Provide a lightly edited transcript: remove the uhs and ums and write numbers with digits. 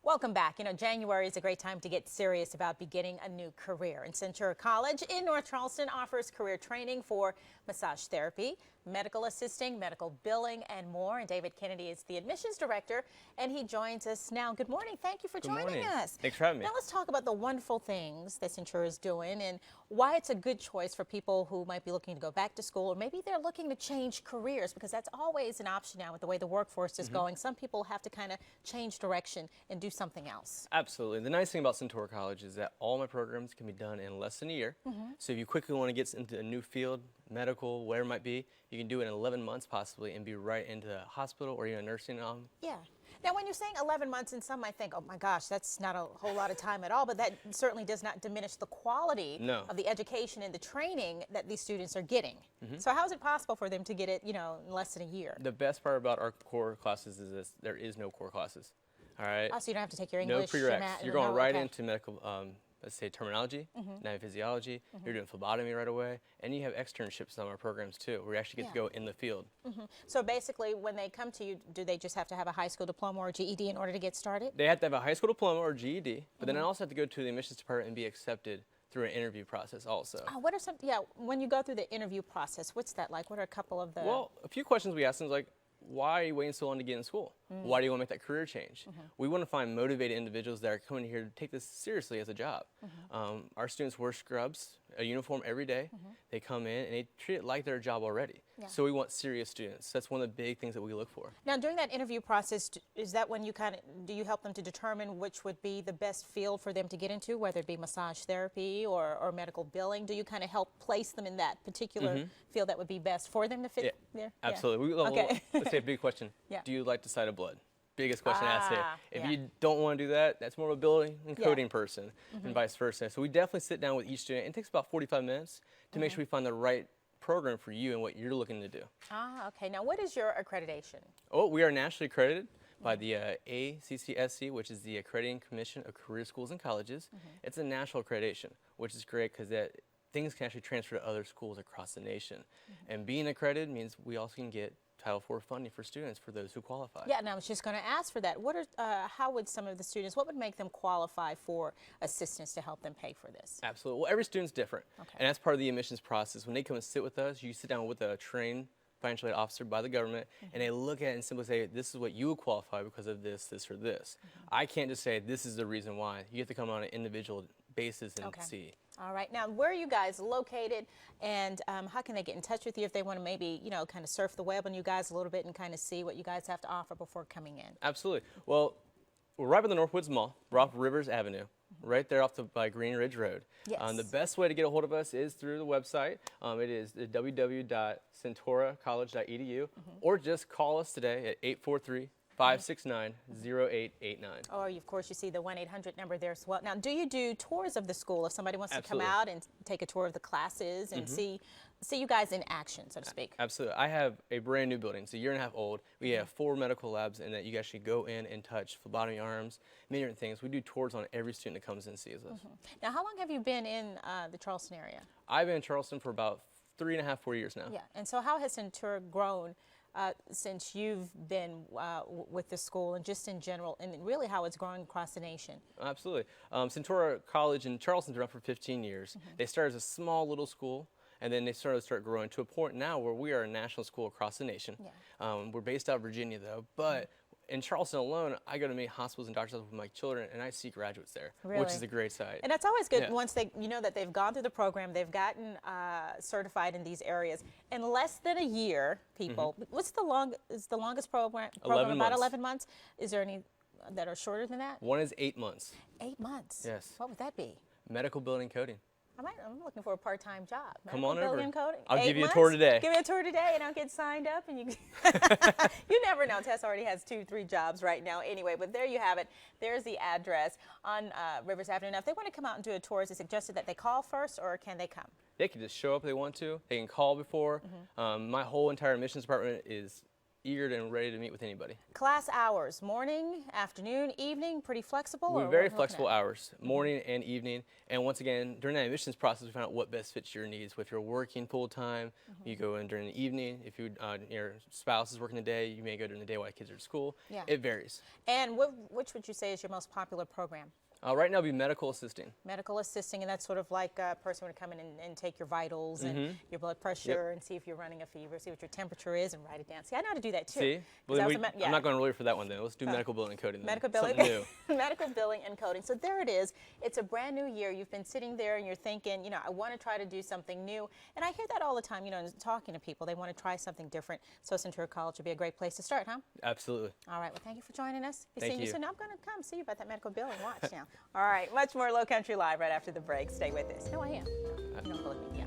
Welcome back. You know, January is a great time to get serious about beginning a new career. And Centura College in North Charleston offers career training for massage therapy, medical assisting, medical billing, and more. And David Kennedy is the admissions director, and he joins us now. Good morning. Thank you for joining us. Thanks for having me. Now let's talk about the wonderful things that Centura is doing and why it's a good choice for people who might be looking to go back to school, or maybe they're looking to change careers, because that's always an option now with the way the workforce is going. Some people have to kind of change direction and do something else. Absolutely. The nice thing about Centura College is that all my programs can be done in less than a year. So if you quickly want to get into a new field, medical, whatever it might be, you can do it in 11 months possibly and be right into a hospital or even a nursing home. Yeah. Now, when you're saying 11 months, and some might think, oh my gosh, that's not a whole lot of time at all, but that certainly does not diminish the quality of the education and the training that these students are getting. So how is it possible for them to get it, you know, in less than a year? The best part about our core classes is this: there is no core classes. All right. Oh, so you don't have to take your English. No prereqs. You're going right into medical, let's say terminology, anatomy, physiology. You're doing phlebotomy right away, and you have externships on our programs too, where you actually get to go in the field. So basically, when they come to you, do they just have to have a high school diploma or GED in order to get started? They have to have a high school diploma or GED, but then I also have to go to the admissions department and be accepted through an interview process also. What are some, when you go through the interview process, what's that like? What are a couple of the... Well, a few questions we ask them is like, why are you waiting so long to get in school? Why do you want to make that career change? We want to find motivated individuals that are coming here to take this seriously as a job. Our students wear scrubs, a uniform every day. They come in and they treat it like their job already. So we want serious students. That's one of the big things that we look for. Now, during that interview process, is that when you do you help them to determine which would be the best field for them to get into, whether it be massage therapy or medical billing? Do you kind of help place them in that particular field that would be best for them to fit there? Absolutely. Let's say a big question. Do you like the sight of blood? Biggest question I ask here. If you don't want to do that, that's more of a billing and coding person, and vice versa. So we definitely sit down with each student. It takes about 45 minutes to make sure we find the right program for you and what you're looking to do. Okay. Now, what is your accreditation? Oh, we are nationally accredited by the ACCSC, which is the Accrediting Commission of Career Schools and Colleges. It's a national accreditation, which is great because things can actually transfer to other schools across the nation. And being accredited means we also can get Title IV funding for students for those who qualify. Yeah, and I was just going to ask for that. How would some of the students, what would make them qualify for assistance to help them pay for this? Absolutely. Well, every student's different. And that's part of the admissions process. When they come and sit with us, you sit down with a trained financial aid officer by the government, and they look at it and simply say, this is what you would qualify because of this, this, or this. I can't just say, this is the reason why. You have to come on an individual basis and see. All right. Now, where are you guys located, and how can they get in touch with you if they want to maybe, you know, kind of surf the web on you guys a little bit and kind of see what you guys have to offer before coming in? Absolutely. Well, we're right by the Northwoods Mall. We're off Rivers Avenue, right there by Green Ridge Road. The best way to get a hold of us is through the website. It is www.centuracollege.edu, or just call us today at 843-569-0889. Or, of course, you see the 1-800 number there as well. Now, do you do tours of the school if somebody wants to come out and take a tour of the classes and see you guys in action, so to speak? Absolutely. I have a brand new building. It's a year and a half old. We have 4 medical labs in that you actually go in and touch phlebotomy arms, many different things. We do tours on every student that comes in and sees us. Now, how long have you been in the Charleston area? I've been in Charleston for about 3.5, 4 years now. Yeah, and so how has Centura grown since you've been with the school, and just in general, and really how it's growing across the nation? Absolutely. Centura College in Charleston's been around for 15 years. They started as a small little school, and then they start growing to a point now where we are a national school across the nation. We're based out of Virginia, though, but in Charleston alone, I go to many hospitals and doctors with my children, and I see graduates there, which is a great sight. And that's always good once you know that they've gone through the program, they've gotten certified in these areas. In less than a year, people, what's the longest program? 11 about months. 11 months? Is there any that are shorter than that? One is 8 months. 8 months? Yes. What would that be? Medical billing coding. I'm looking for a part-time job. Come on over. Coding. I'll give you a tour today. Give me a tour today, and I'll get signed up. And you, you never know. Tess already has 2-3 jobs right now. Anyway, but there you have it. There's the address on Rivers Avenue. Now, if they want to come out and do a tour, is it suggested that they call first, or can they come? They can just show up if they want to. They can call before. My whole entire admissions department is eager and ready to meet with anybody. Class hours, morning, afternoon, evening, pretty flexible? We're or very what are we looking flexible at? hours, morning and evening. And once again, during that admissions process, we find out what best fits your needs. If you're working full time, you go in during the evening. If your spouse is working the day, you may go during the day while kids are at school. Yeah. It varies. And which would you say is your most popular program? Right now, it'd be medical assisting. Medical assisting, and that's sort of like a person would come in and take your vitals and your blood pressure and see if you're running a fever, see what your temperature is, and write it down. See, I know how to do that too. See? 'Cause Well, I then was I'm not going to roll you for that one then. Let's do medical billing and coding then. Medical billing, Something new. medical billing and coding. So there it is. It's a brand new year. You've been sitting there and you're thinking, I want to try to do something new. And I hear that all the time, talking to people. They want to try something different. So Centura College would be a great place to start, huh? Absolutely. All right. Well, thank you for joining us. Be Thank seeing you you. soon. I'm going to come see you about that medical billing. Watch now. All right. Much more Low Country Live right after the break. Stay with us. No, I am. You don't believe me. Yeah.